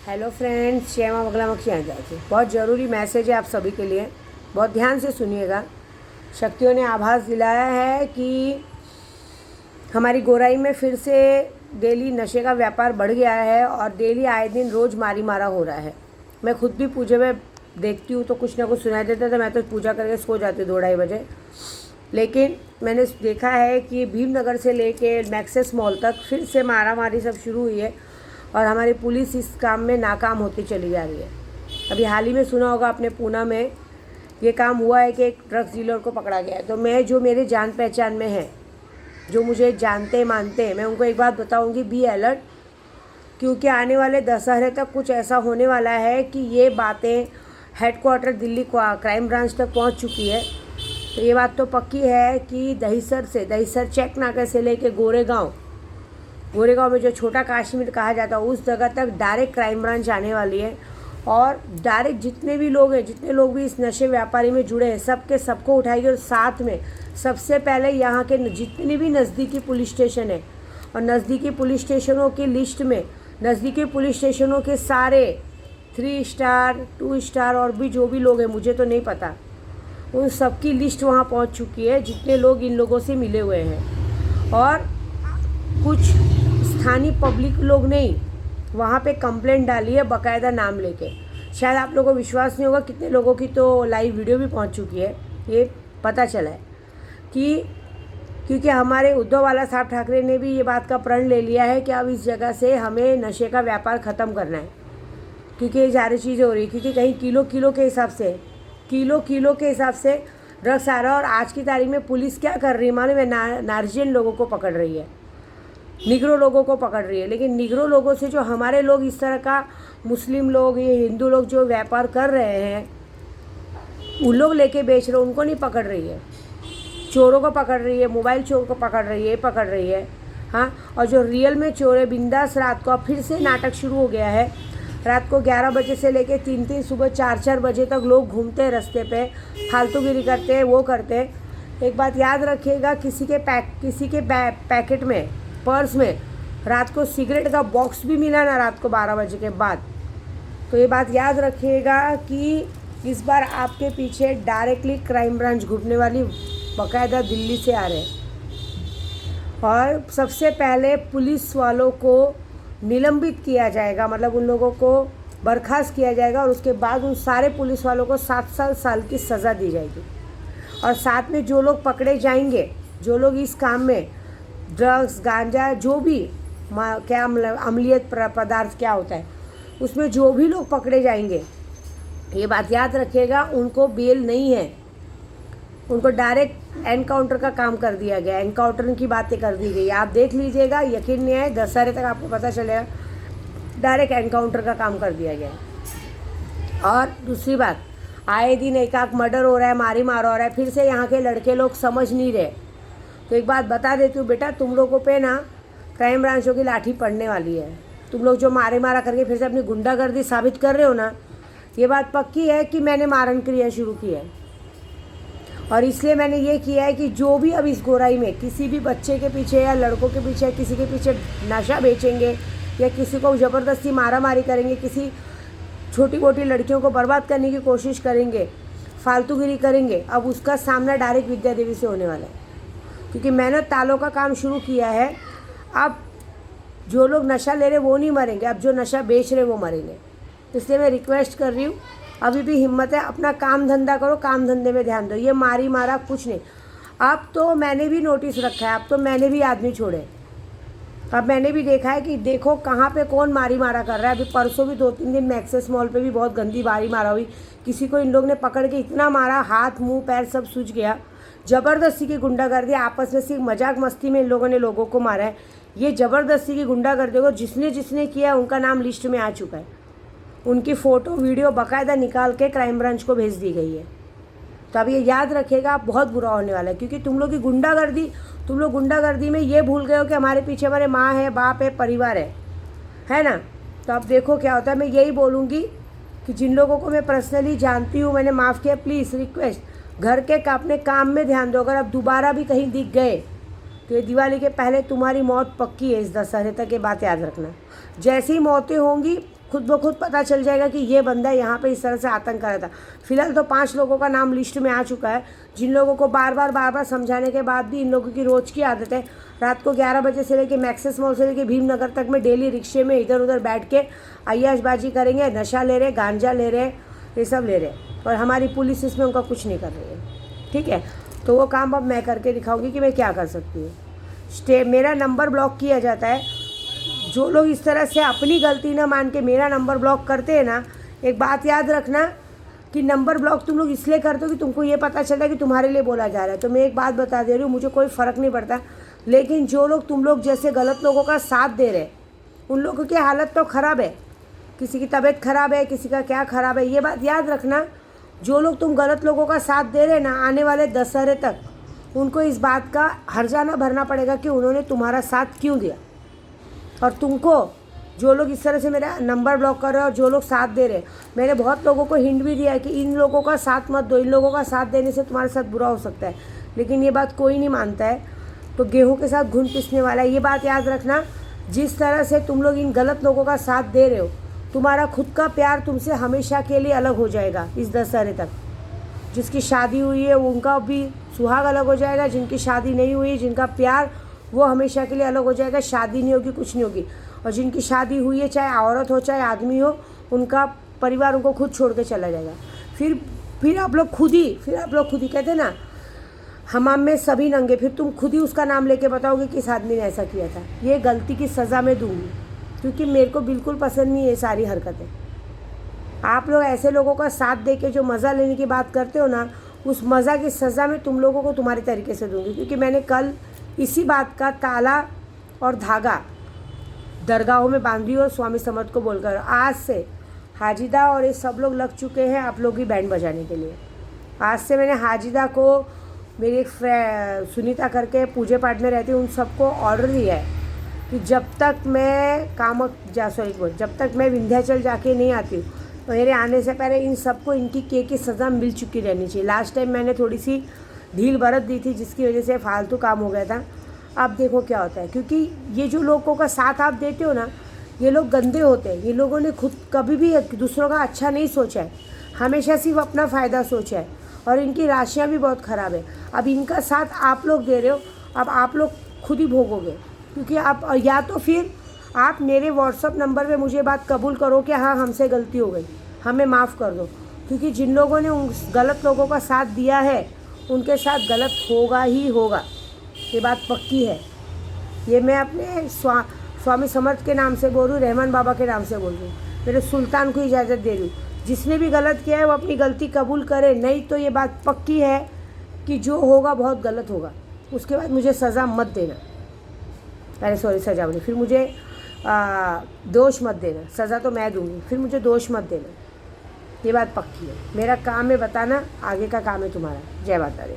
Hello friends, जय माँ बगला मक्खी जाती। बहुत ज़रूरी मैसेज है आप सभी के लिए, बहुत ध्यान से सुनिएगा। शक्तियों ने आभास दिलाया है कि हमारी गोराई में फिर से डेली नशे का व्यापार बढ़ गया है और डेली आए दिन रोज़ मारी मारा हो रहा है। मैं खुद भी पूजे में देखती हूँ तो कुछ ना कुछ सुनाई देता है, तो मैं तो पूजा करके सो जाती हूँ 2-2:30 बजे। लेकिन मैंने देखा है कि भीमनगर से लेके मैक्सेस मॉल तक फिर से मारा मारी सब शुरू हुई है और हमारी पुलिस इस काम में नाकाम होती चली जा रही है। अभी हाल ही में सुना होगा आपने, पूना में ये काम हुआ है कि एक ड्रग्स डीलर को पकड़ा गया है। तो मैं, जो मेरे जान पहचान में है, जो मुझे जानते मानते हैं, मैं उनको एक बात बताऊंगी, बी अलर्ट, क्योंकि आने वाले दशहरे तक कुछ ऐसा होने वाला है कि ये बातें हेडक्वार्टर दिल्ली क्राइम ब्रांच तक पहुंच चुकी है। तो ये बात तो पक्की है कि दहीसर चेक नाके से लेके गोरेगांव में जो छोटा कश्मीर कहा जाता है उस जगह तक डायरेक्ट क्राइम ब्रांच आने वाली है और डायरेक्ट जितने भी लोग हैं, जितने लोग भी इस नशे व्यापारी में जुड़े हैं, सबको उठाएगी। और साथ में सबसे पहले यहाँ के जितने भी नज़दीकी पुलिस स्टेशन है और नज़दीकी पुलिस स्टेशनों की लिस्ट में नज़दीकी पुलिस स्टेशनों के सारे 3 स्टार 2 स्टार और भी जो भी लोग हैं, मुझे तो नहीं पता, उन सबकी लिस्ट वहाँ पहुँच चुकी है, जितने लोग इन लोगों से मिले हुए हैं। और कुछ स्थानीय पब्लिक लोग नहीं, वहाँ पे कंप्लेंट डाली है बाकायदा नाम लेके। शायद आप लोगों को विश्वास नहीं होगा, कितने लोगों की तो लाइव वीडियो भी पहुँच चुकी है। ये पता चला है कि क्योंकि हमारे उद्धव वाला साहब ठाकरे ने भी ये बात का प्रण ले लिया है कि अब इस जगह से हमें नशे का व्यापार ख़त्म करना है, क्योंकि ये सारी चीज़ें हो रही है। क्योंकि कहीं किलो के हिसाब से ड्रग्स आ रहा है। और आज की तारीख में पुलिस क्या कर रही है मालूम है? नार्जियन लोगों को पकड़ रही है, निग्रो लोगों को पकड़ रही है। लेकिन निग्रो लोगों से जो हमारे लोग, इस तरह का मुस्लिम लोग, ये हिंदू लोग जो व्यापार कर रहे हैं, उन लोग लेके बेच रहे, उनको नहीं पकड़ रही है। चोरों को पकड़ रही है, मोबाइल चोर को पकड़ रही है, पकड़ रही है। हाँ, और जो रियल में चोर है, बिंदास रात को, अब फिर से नाटक शुरू हो गया है। रात को 11 बजे से लेके 3-3 सुबह 4-4 बजे तक लोग घूमते हैं रास्ते पे, फालतूगिरी करते हैं, वो करते हैं। एक बात याद रखिएगा, किसी के पैकेट में, पर्स में रात को सिगरेट का बॉक्स भी मिला ना रात को 12 बजे के बाद, तो ये बात याद रखिएगा कि इस बार आपके पीछे डायरेक्टली क्राइम ब्रांच घूमने वाली, बाकायदा दिल्ली से आ रहे हैं। और सबसे पहले पुलिस वालों को निलंबित किया जाएगा, मतलब उन लोगों को बर्खास्त किया जाएगा और उसके बाद उन सारे पुलिस वालों को 7 साल की सज़ा दी जाएगी। और साथ में जो लोग पकड़े जाएंगे, जो लोग इस काम में ड्रग्स, गांजा, जो भी क्या अम्लीय पदार्थ क्या होता है, उसमें जो भी लोग पकड़े जाएंगे, ये बात याद रखिएगा, उनको बेल नहीं है, उनको डायरेक्ट एनकाउंटर का काम कर दिया गया, एनकाउंटर की बातें कर दी गई। आप देख लीजिएगा, यकीन नहीं है, दशहरे तक आपको पता चलेगा, डायरेक्ट एनकाउंटर का काम कर दिया गया। और दूसरी बात, आए दिन एक मर्डर हो रहा है, मारी मार हो रहा है, फिर से यहाँ के लड़के लोग समझ नहीं रहे। तो एक बात बता देती हूँ बेटा, तुम लोगों पे ना क्राइम ब्रांचों की लाठी पड़ने वाली है। तुम लोग जो मारा करके फिर से अपनी गुंडागर्दी साबित कर रहे हो ना, ये बात पक्की है कि मैंने मारन क्रिया शुरू की है। और इसलिए मैंने ये किया है कि जो भी अब इस गोराई में किसी भी बच्चे के पीछे या लड़कों के पीछे, किसी के पीछे नशा बेचेंगे या किसी को ज़बरदस्ती मारामारी करेंगे, किसी छोटी मोटी लड़कियों को बर्बाद करने की कोशिश करेंगे, फालतूगिरी करेंगे, अब उसका सामना डायरेक्ट विद्या देवी से होने वाला है। क्योंकि मैंने तालों का काम शुरू किया है। अब जो लोग नशा ले रहे वो नहीं मरेंगे, अब जो नशा बेच रहे वो मरेंगे। इसलिए मैं रिक्वेस्ट कर रही हूँ, अभी भी हिम्मत है, अपना काम धंधा करो, काम धंधे में ध्यान दो, ये मारी मारा कुछ नहीं। अब तो मैंने भी नोटिस रखा है, अब तो मैंने भी आदमी छोड़े, अब मैंने भी देखा है कि देखो कहाँ पे कौन मारी मारा कर रहा है। अभी परसों भी 2-3 दिन मैक्सेस मॉल पे भी बहुत गंदी मारी मारा हुई, किसी को इन लोग ने पकड़ के इतना मारा, हाथ मुंह पैर सब सूज गया। ज़बरदस्ती की गुंडागर्दी, आपस में सिर्फ मजाक मस्ती में इन लोगों ने लोगों को मारा है। ये ज़बरदस्ती की गुंडागर्दी को जिसने किया उनका नाम लिस्ट में आ चुका है, उनकी फ़ोटो वीडियो बाकायदा निकाल के क्राइम ब्रांच को भेज दी गई है। तो अब ये याद रखिएगा, बहुत बुरा होने वाला है। क्योंकि तुम लोग गुंडागर्दी में ये भूल गए हो कि हमारे पीछे हमारे माँ है, बाप है, परिवार है ना। तो अब देखो क्या होता है। मैं यही बोलूँगी कि जिन लोगों को मैं पर्सनली जानती हूँ, मैंने माफ़ किया, प्लीज़ रिक्वेस्ट, घर के अपने काम में ध्यान दो। अगर आप दोबारा भी कहीं दिख गए तो ये दिवाली के पहले तुम्हारी मौत पक्की है। इस दशहरे तक ये बात याद रखना। जैसी मौतें होंगी खुद ब खुद पता चल जाएगा कि ये बंदा यहाँ पे इस तरह से आतंक कर रहा था। फिलहाल तो 5 लोगों का नाम लिस्ट में आ चुका है, जिन लोगों को बार बार समझाने के बाद भी इन लोगों की रोज़ की आदत है रात को 11 बजे से लेके मैक्सिस मॉल से लेके भीमनगर तक में डेली रिक्शे में इधर उधर बैठ के अय्याशबाजी करेंगे, नशा ले रहे, गांजा ले रहे, ये सब ले रहे, और हमारी पुलिस इसमें उनका कुछ नहीं कर रही है। ठीक है, तो वो काम अब मैं करके दिखाऊंगी कि मैं क्या कर सकती हूँ। मेरा नंबर ब्लॉक किया जाता है। जो लोग इस तरह से अपनी गलती ना मान के मेरा नंबर ब्लॉक करते हैं ना, एक बात याद रखना कि नंबर ब्लॉक तुम लोग इसलिए करते हो कि तुमको ये पता चला कि तुम्हारे लिए बोला जा रहा है। तो मैं एक बात बता दे रही हूँ, मुझे कोई फ़र्क नहीं पड़ता, लेकिन जो लोग तुम लोग जैसे गलत लोगों का साथ दे रहे, उन लोगों की हालत तो ख़राब है, किसी की तबीयत ख़राब है, किसी का क्या ख़राब है। ये बात याद रखना, जो लोग तुम गलत लोगों का साथ दे रहे ना, आने वाले दशहरे तक उनको इस बात का हर्जाना भरना पड़ेगा कि उन्होंने तुम्हारा साथ क्यों दिया। और तुमको जो लोग इस तरह से मेरा नंबर ब्लॉक कर रहे हैं और जो लोग साथ दे रहे हैं, मैंने बहुत लोगों को हिंट भी दिया है कि इन लोगों का साथ मत दो, इन लोगों का साथ देने से तुम्हारे साथ बुरा हो सकता है, लेकिन ये बात कोई नहीं मानता है। तो गेहूं के साथ घुन पिसने वाला है। ये बात याद रखना, जिस तरह से तुम लोग इन गलत लोगों का साथ दे रहे हो, तुम्हारा खुद का प्यार तुमसे हमेशा के लिए अलग हो जाएगा। इस दशहरे तक जिसकी शादी हुई है उनका भी सुहाग अलग हो जाएगा, जिनकी शादी नहीं हुई, जिनका प्यार वो हमेशा के लिए अलग हो जाएगा। शादी नहीं होगी, कुछ नहीं होगी। और जिनकी शादी हुई है, चाहे औरत हो चाहे आदमी हो, उनका परिवार उनको खुद छोड़ के चला जाएगा। फिर आप लोग खुद ही कहते हैं ना, हमाम में सभी नंगे, फिर तुम खुद ही उसका नाम लेके बताओगे कि इस आदमी ने ऐसा किया था। ये गलती की सज़ा मैं दूंगी, क्योंकि मेरे को बिल्कुल पसंद नहीं है ये सारी हरकतें। आप लोग ऐसे लोगों का साथ दे के जो मज़ा लेने की बात करते हो ना, उस मज़ा की सज़ा मैं तुम लोगों को तुम्हारे तरीके से दूंगी। क्योंकि मैंने कल इसी बात का ताला और धागा दरगाहों में बांधी और स्वामी समर्थ को बोलकर, आज से हाजिदा और ये सब लोग लग चुके हैं आप लोग की बैंड बजाने के लिए। आज से मैंने हाजिदा को, मेरी एक सुनीता करके पूजे पाठ में रहती है, उन सबको ऑर्डर दिया है कि जब तक मैं विंध्याचल जाके नहीं आती हूँ, तो मेरे आने से पहले इन सबको इनकी की सज़ा मिल चुकी रहनी चाहिए। लास्ट टाइम मैंने थोड़ी सी ढील बरत दी थी, जिसकी वजह से फालतू काम हो गया था। अब देखो क्या होता है, क्योंकि ये जो लोगों का साथ आप देते हो ना, ये लोग गंदे होते हैं। ये लोगों ने खुद कभी भी दूसरों का अच्छा नहीं सोचा है, हमेशा सिर्फ अपना फ़ायदा सोचा है, और इनकी राशियाँ भी बहुत ख़राब है। अब इनका साथ आप लोग दे रहे हो, अब आप लोग खुद ही भोगोगे। क्योंकि आप, या तो फिर आप मेरे व्हाट्सअप नंबर पे मुझे बात कबूल करो कि हाँ हमसे गलती हो गई, हमें माफ़ कर दो। क्योंकि जिन लोगों ने उन गलत लोगों का साथ दिया है, उनके साथ गलत होगा ही होगा, ये बात पक्की है। ये मैं अपने स्वामी समर्थ के नाम से बोल रही हूँ, रहमान बाबा के नाम से बोल रही हूँ, मेरे सुल्तान को इजाज़त दे रही हूँ। जिसने भी गलत किया है वो अपनी गलती कबूल करे, नहीं तो ये बात पक्की है कि जो होगा बहुत गलत होगा। उसके बाद मुझे सज़ा मत देना, अरे सॉरी सज़ा बोली, फिर मुझे दोष मत देना। सज़ा तो मैं दूँगी, फिर मुझे दोष मत देना, ये बात पक्की है। मेरा काम है बताना, आगे का काम है तुम्हारा। जय माता दी।